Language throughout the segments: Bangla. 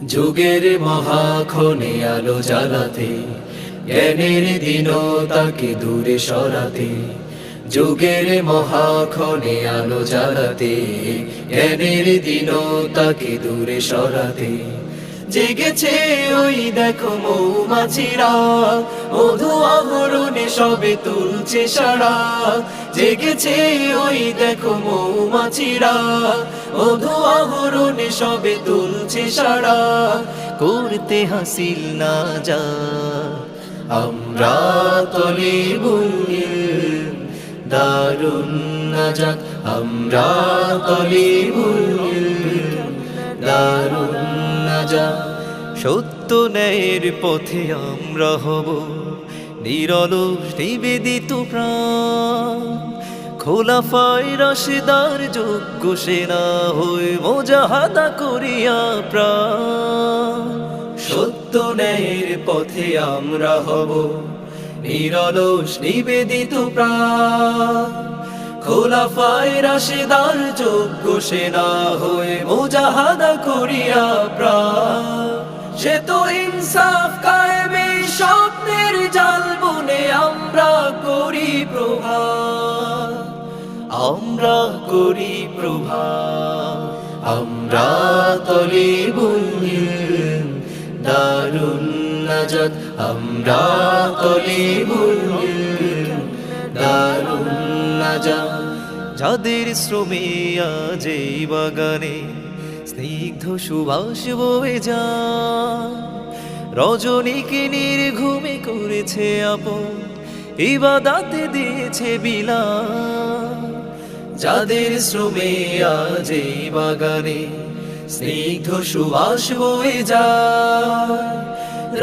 যুগের মহাক্ষণে আলো জ্বালাতে, জ্ঞানের দীনতাকে দূরে সরাতে। যুগের মহাক্ষণে আলো জ্বালাতে, জ্ঞানের দীনতাকে দূরে সরাতে। জেগেছে ওই দেখো মৌমাছিরা, মধু আহরণে সবে তুলছে সারা। জেগেছে ওই দেখো মৌমাছিরা, মধু আহরণে সবে তুলছে সারা। করতে হাসিল না যা আমরা তলিবুল ইলম, দারুন নাজাত আমরা তলিবুল ইলম, দারুন নাজাত। সত্য ন্যায়ের পথে আমরা হব নিরলস নিবেদিত প্রাণ। খোলাফায়ে রাশিদার যোগ্য সেনা হয়ে মুজাহাদা করিয়া প্রাণ। সত্য ন্যায়ের পথে আমরা হব নিরলস নিবেদিত প্রাণ। খোলাফায়ে রাশিদার যোগ্য সেনা হয়ে মুজাহাদা করিয়া প্রাণ। সে তো ইনসাফ কায়েমে স্বপ্নের জাল বুনে আমরা করি প্রভাত, আমরা করি প্রভাত। আমরা তলিবুল ইলম, দারুন নাজাত আমরা তলিবুল ইলম, দারুন নাজাত। যাদের শ্রমে আজ এই বাগানে স্নিগ্ধ সুবাস বয়ে যায়, রজনীকে নির্ঘুমে করেছে আপন, ইবাদতে দিয়েছে বিলাল। যাদের শ্রমে আজ এই বাগানে স্নিগ্ধ সুবাস বয়ে যায়,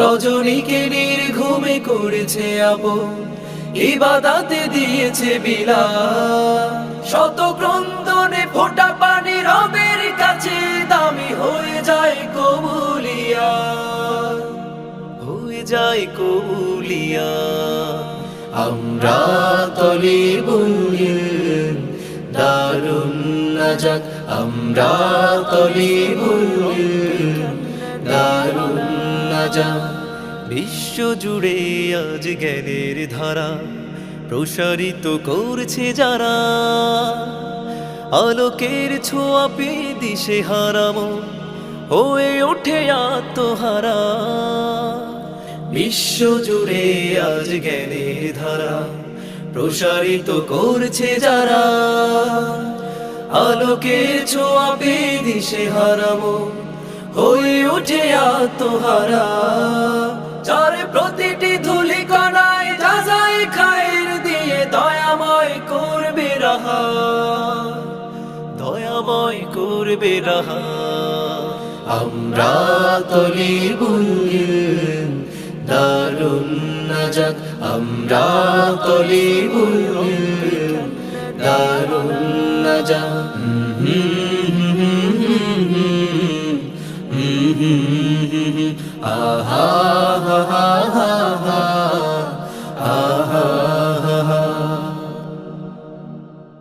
রজনীকে নির্ঘুমে করেছে আপন, ইবাদতে দিয়েছে বিলাল। শত ক্রন্দনে ফোঁটা পানি রবের কাছে দামি হয়ে যায় কবুলিয়া, হয়ে যায় কবুলিয়া। আমরা তলিবুল ইলম, দারুন নাজাত আমরা তলিবুল ইলম, দারুন নাজাত। বিশ্ব জুড়ে আজ জ্ঞানের ধারা প্রসারিত করছে যারা, আলোকের ছোঁয়া পেয়ে দিশে হারামো হয়ে ওঠে আত্মহারা। বিশ্ব জুড়ে আজ জ্ঞানের ধারা প্রসারিত করছে যারা, আলোকের ছোঁয়া পেয়ে দিশে হারামো হয়ে ওঠে আত্মহারা। যার প্রতিটি ধুলি কণায় যাচাই খায়ের দিয়ে দয়াময় করবে রাহা, দয়াময় করবে রাহা। আমরা তলিবুল ইলম, দারুন নাজাত আমরা তলিবুল ইলম, দারুন নাজাত।